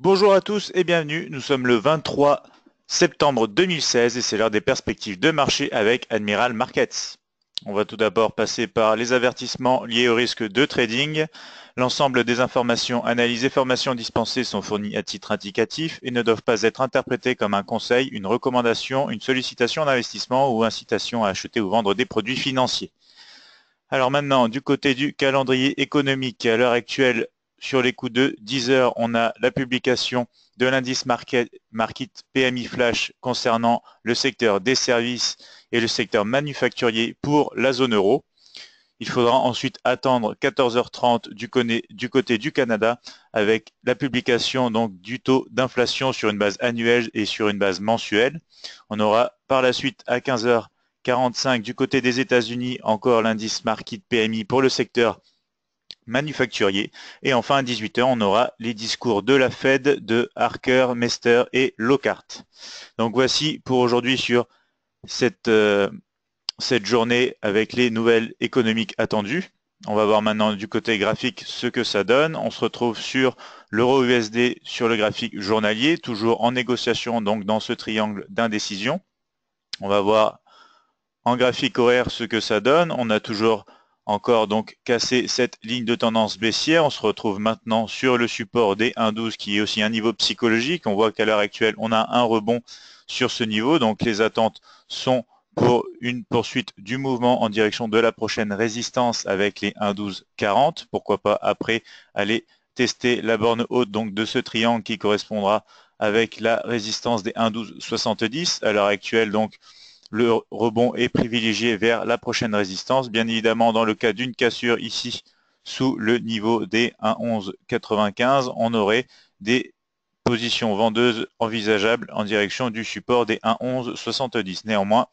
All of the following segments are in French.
Bonjour à tous et bienvenue, nous sommes le 23 septembre 2016 et c'est l'heure des perspectives de marché avec Admiral Markets. On va tout d'abord passer par les avertissements liés au risque de trading. L'ensemble des informations, analyses et formations dispensées sont fournies à titre indicatif et ne doivent pas être interprétées comme un conseil, une recommandation, une sollicitation d'investissement ou incitation à acheter ou vendre des produits financiers. Alors maintenant, du côté du calendrier économique, à l'heure actuelle, sur les coups de 10 heures, on a la publication de l'indice market PMI Flash concernant le secteur des services et le secteur manufacturier pour la zone euro. Il faudra ensuite attendre 14h30 du côté du Canada avec la publication donc du taux d'inflation sur une base annuelle et sur une base mensuelle. On aura par la suite à 15h45 du côté des États-Unis encore l'indice Market PMI pour le secteur manufacturier. Et enfin à 18h, on aura les discours de la Fed, de Harker, Mester et Lockhart. Donc voici pour aujourd'hui sur cette journée avec les nouvelles économiques attendues. On va voir maintenant du côté graphique ce que ça donne. On se retrouve sur l'euro USD sur le graphique journalier, toujours en négociation donc dans ce triangle d'indécision. On va voir en graphique horaire ce que ça donne. On a toujours encore donc cassé cette ligne de tendance baissière. On se retrouve maintenant sur le support des 1,12 qui est aussi un niveau psychologique. On voit qu'à l'heure actuelle, on a un rebond sur ce niveau. Donc les attentes sont pour une poursuite du mouvement en direction de la prochaine résistance avec les 1,1240. Pourquoi pas après aller tester la borne haute donc de ce triangle qui correspondra avec la résistance des 1,1270. À l'heure actuelle, donc, le rebond est privilégié vers la prochaine résistance. Bien évidemment, dans le cas d'une cassure ici, sous le niveau des 1,1195, on aurait des positions vendeuses envisageables en direction du support des 1,1170. Néanmoins,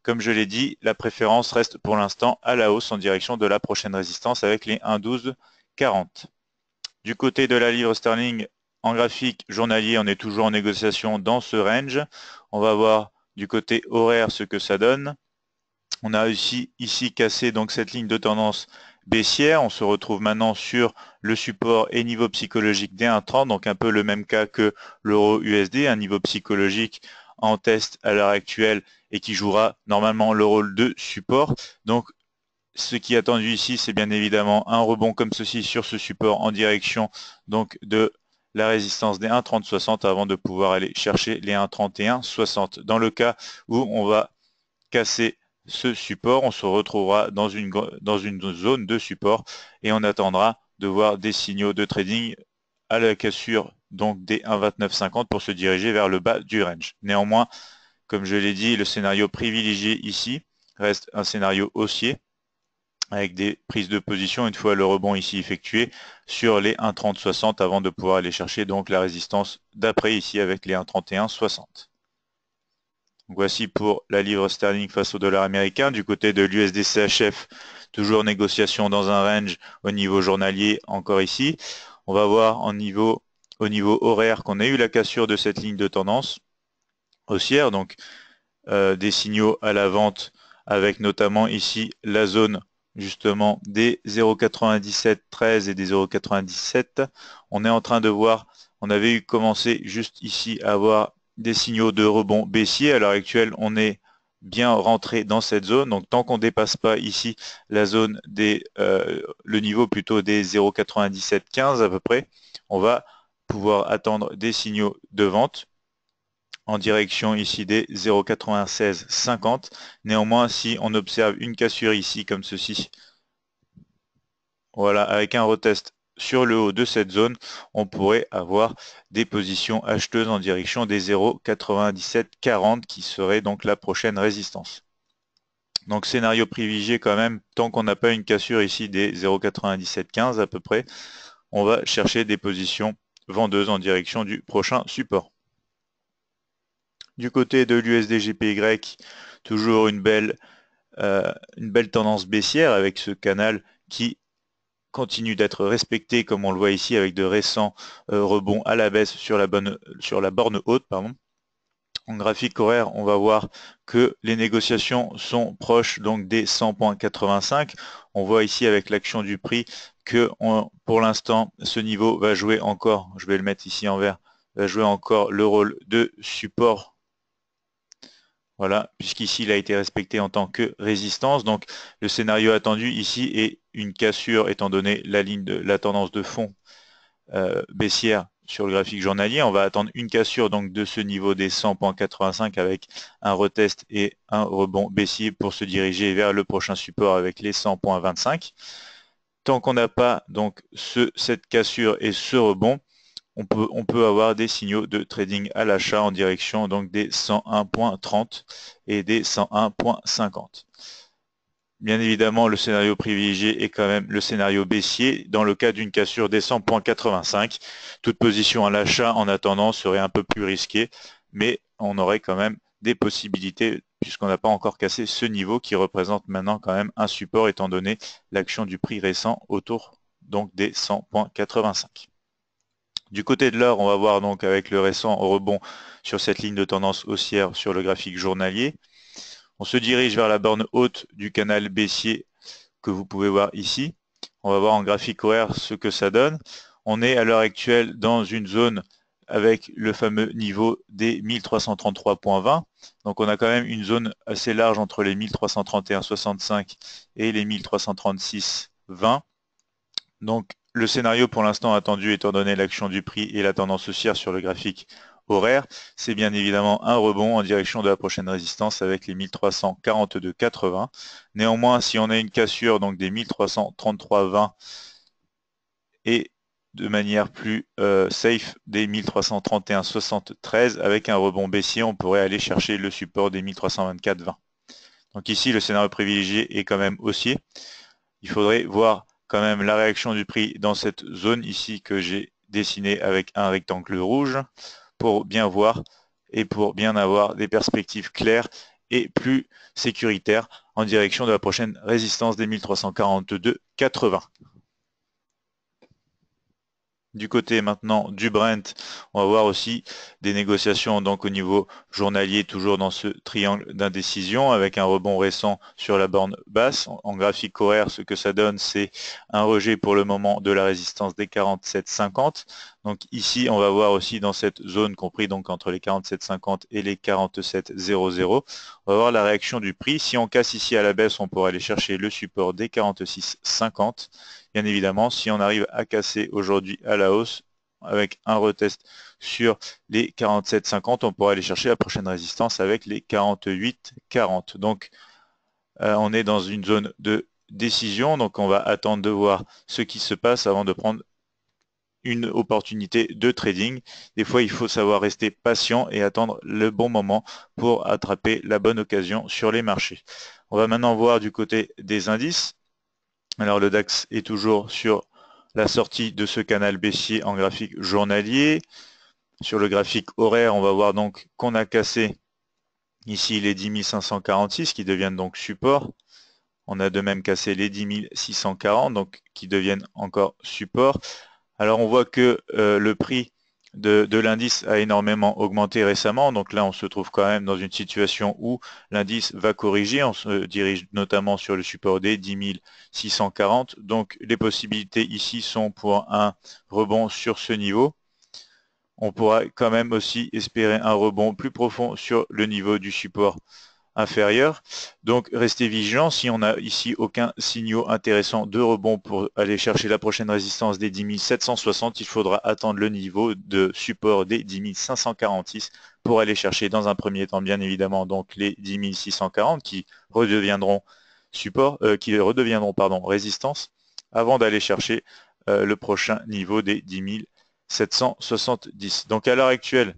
comme je l'ai dit, la préférence reste pour l'instant à la hausse en direction de la prochaine résistance avec les 1,1240. Du côté de la livre sterling, en graphique journalier, on est toujours en négociation dans ce range. On va voir du côté horaire ce que ça donne. On a réussi ici cassé donc cette ligne de tendance baissière. On se retrouve maintenant sur le support et niveau psychologique des 1,30, donc un peu le même cas que l'euro USD, un niveau psychologique en test à l'heure actuelle et qui jouera normalement le rôle de support. Donc ce qui est attendu ici, c'est bien évidemment un rebond comme ceci sur ce support en direction donc de la résistance des 1,3060 avant de pouvoir aller chercher les 1,3160. Dans le cas où on va casser ce support, on se retrouvera dans une zone de support et on attendra de voir des signaux de trading à la cassure donc des 1,2950 pour se diriger vers le bas du range. Néanmoins, comme je l'ai dit, le scénario privilégié ici reste un scénario haussier avec des prises de position une fois le rebond ici effectué sur les 1,3060 avant de pouvoir aller chercher donc la résistance d'après ici avec les 1,3160. Voici pour la livre sterling face au dollar américain. Du côté de l'USD-CHF, toujours négociation dans un range au niveau journalier encore ici. On va voir au niveau horaire qu'on a eu la cassure de cette ligne de tendance haussière, donc des signaux à la vente avec notamment ici la zone justement des 0,9713 et des 0,97. On est en train de voir, on avait commencé juste ici à avoir des signaux de rebond baissier. À l'heure actuelle, on est bien rentré dans cette zone. Donc tant qu'on ne dépasse pas ici la zone des le niveau plutôt des 0,9715 à peu près, on va pouvoir attendre des signaux de vente en direction ici des 0,9650. Néanmoins, si on observe une cassure ici comme ceci, voilà, avec un retest sur le haut de cette zone, on pourrait avoir des positions acheteuses en direction des 0,9740 qui serait donc la prochaine résistance. Donc scénario privilégié quand même, tant qu'on n'a pas une cassure ici des 0,9715 à peu près, on va chercher des positions vendeuses en direction du prochain support. Du côté de l'USD-GPY, toujours une belle tendance baissière avec ce canal qui continue d'être respecté comme on le voit ici avec de récents rebonds à la baisse sur la borne haute. Pardon. En graphique horaire, on va voir que les négociations sont proches donc des 100,85. On voit ici avec l'action du prix que pour l'instant ce niveau va jouer encore, je vais le mettre ici en vert, va jouer encore le rôle de support. Voilà, puisqu'ici il a été respecté en tant que résistance. Donc le scénario attendu ici est une cassure étant donné la ligne de la tendance de fond baissière sur le graphique journalier. On va attendre une cassure donc de ce niveau des 100.85 avec un retest et un rebond baissier pour se diriger vers le prochain support avec les 100.25. Tant qu'on n'a pas donc cette cassure et ce rebond, on peut avoir des signaux de trading à l'achat en direction donc des 101.30 et des 101.50. Bien évidemment, le scénario privilégié est quand même le scénario baissier dans le cas d'une cassure des 100.85. Toute position à l'achat en attendant serait un peu plus risquée, mais on aurait quand même des possibilités puisqu'on n'a pas encore cassé ce niveau qui représente maintenant quand même un support étant donné l'action du prix récent autour donc des 100.85. Du côté de l'or, on va voir donc avec le récent rebond sur cette ligne de tendance haussière sur le graphique journalier. On se dirige vers la borne haute du canal baissier que vous pouvez voir ici. On va voir en graphique horaire ce que ça donne. On est à l'heure actuelle dans une zone avec le fameux niveau des 1333.20. Donc on a quand même une zone assez large entre les 1331.65 et les 1336.20. Donc le scénario pour l'instant attendu étant donné l'action du prix et la tendance haussière sur le graphique horaire, c'est bien évidemment un rebond en direction de la prochaine résistance avec les 1342.80. Néanmoins, si on a une cassure donc des 1333.20 et de manière plus safe des 1331.73 avec un rebond baissier, on pourrait aller chercher le support des 1324.20. Donc ici, le scénario privilégié est quand même haussier. Il faudrait voir quand même la réaction du prix dans cette zone ici que j'ai dessinée avec un rectangle rouge pour bien voir et pour bien avoir des perspectives claires et plus sécuritaires en direction de la prochaine résistance des 1342.80. Du côté maintenant du Brent, on va voir aussi des négociations donc au niveau journalier, toujours dans ce triangle d'indécision avec un rebond récent sur la borne basse. En graphique horaire, ce que ça donne, c'est un rejet pour le moment de la résistance des 47,50. Donc ici, on va voir aussi dans cette zone compris donc entre les 47,50 et les 47,00. On va voir la réaction du prix. Si on casse ici à la baisse, on pourra aller chercher le support des 46,50. Bien évidemment, si on arrive à casser aujourd'hui à la hausse avec un retest sur les 47,50, on pourra aller chercher la prochaine résistance avec les 48,40. Donc, on est dans une zone de décision, donc on va attendre de voir ce qui se passe avant de prendre une opportunité de trading. Des fois, il faut savoir rester patient et attendre le bon moment pour attraper la bonne occasion sur les marchés. On va maintenant voir du côté des indices. Alors le DAX est toujours sur la sortie de ce canal baissier en graphique journalier. Sur le graphique horaire, on va voir donc qu'on a cassé ici les 10 546 qui deviennent donc support. On a de même cassé les 10 640 donc qui deviennent encore support. Alors on voit que le prix de l'indice a énormément augmenté récemment, donc là on se trouve quand même dans une situation où l'indice va corriger, on se dirige notamment sur le support des 10 640, donc les possibilités ici sont pour un rebond sur ce niveau. On pourra quand même aussi espérer un rebond plus profond sur le niveau du support inférieur. Donc restez vigilant. Si on n'a ici aucun signal intéressant de rebond pour aller chercher la prochaine résistance des 10 760, il faudra attendre le niveau de support des 10 546 pour aller chercher dans un premier temps bien évidemment donc les 10 640 qui redeviendront résistance avant d'aller chercher le prochain niveau des 10 770. Donc à l'heure actuelle,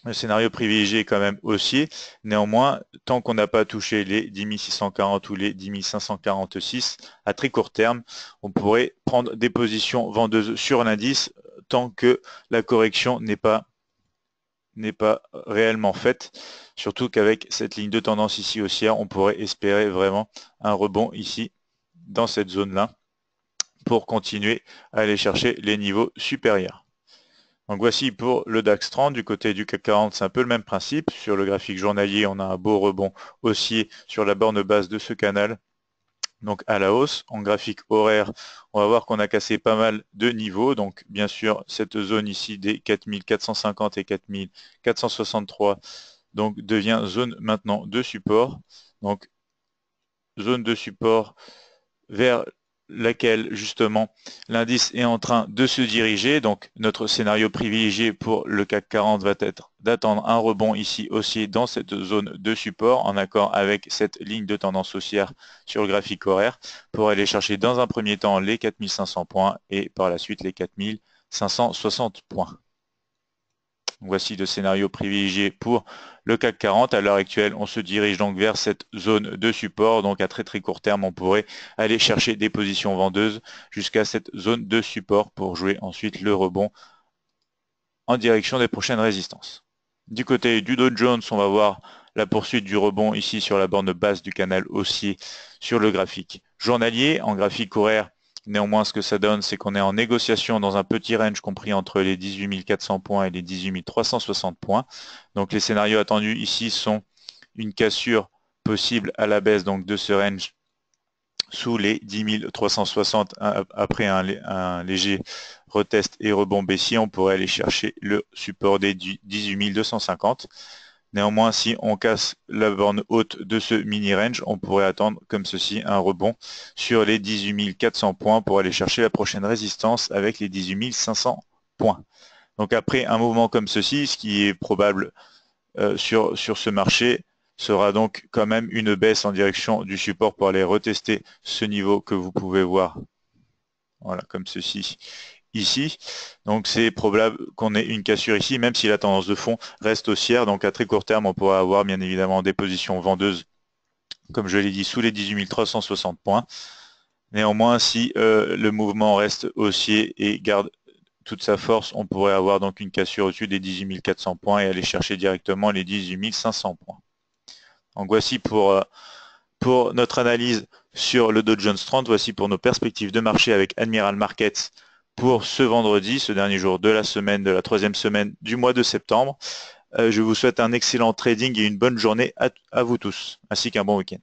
le scénario privilégié est quand même haussier. Néanmoins, tant qu'on n'a pas touché les 10 640 ou les 10 546, à très court terme, on pourrait prendre des positions vendeuses sur l'indice tant que la correction n'est pas réellement faite. Surtout qu'avec cette ligne de tendance ici haussière, on pourrait espérer vraiment un rebond ici, dans cette zone-là, pour continuer à aller chercher les niveaux supérieurs. Donc voici pour le DAX 30, du côté du CAC 40, c'est un peu le même principe. Sur le graphique journalier, on a un beau rebond haussier sur la borne basse de ce canal donc à la hausse. En graphique horaire, on va voir qu'on a cassé pas mal de niveaux. Donc bien sûr, cette zone ici des 4450 et 4463 donc devient zone maintenant de support. Donc zone de support vers laquelle justement l'indice est en train de se diriger. Donc notre scénario privilégié pour le CAC 40 va être d'attendre un rebond ici haussier dans cette zone de support en accord avec cette ligne de tendance haussière sur le graphique horaire pour aller chercher dans un premier temps les 4500 points et par la suite les 4560 points. Voici le scénario privilégié pour le CAC 40. À l'heure actuelle, on se dirige donc vers cette zone de support. Donc à très court terme, on pourrait aller chercher des positions vendeuses jusqu'à cette zone de support pour jouer ensuite le rebond en direction des prochaines résistances. Du côté du Dow Jones, on va voir la poursuite du rebond ici sur la borne basse du canal haussier sur le graphique journalier. En graphique horaire, néanmoins, ce que ça donne, c'est qu'on est en négociation dans un petit range compris entre les 18 400 points et les 18 360 points. Donc les scénarios attendus ici sont une cassure possible à la baisse donc de ce range sous les 10 360 après un léger retest et rebond baissier, on pourrait aller chercher le support des 18 250. Néanmoins, si on casse la borne haute de ce mini-range, on pourrait attendre comme ceci un rebond sur les 18 400 points pour aller chercher la prochaine résistance avec les 18 500 points. Donc après un mouvement comme ceci, ce qui est probable sur ce marché, sera donc quand même une baisse en direction du support pour aller retester ce niveau que vous pouvez voir. Voilà, comme ceci ici. Donc c'est probable qu'on ait une cassure ici, même si la tendance de fond reste haussière. Donc à très court terme, on pourra avoir bien évidemment des positions vendeuses, comme je l'ai dit, sous les 18 360 points. Néanmoins, si le mouvement reste haussier et garde toute sa force, on pourrait avoir donc une cassure au-dessus des 18 400 points et aller chercher directement les 18 500 points. Donc voici pour notre analyse sur le Dow Jones 30, voici pour nos perspectives de marché avec Admiral Markets pour ce vendredi, ce dernier jour de la semaine, de la troisième semaine du mois de septembre. Je vous souhaite un excellent trading et une bonne journée à vous tous, ainsi qu'un bon week-end.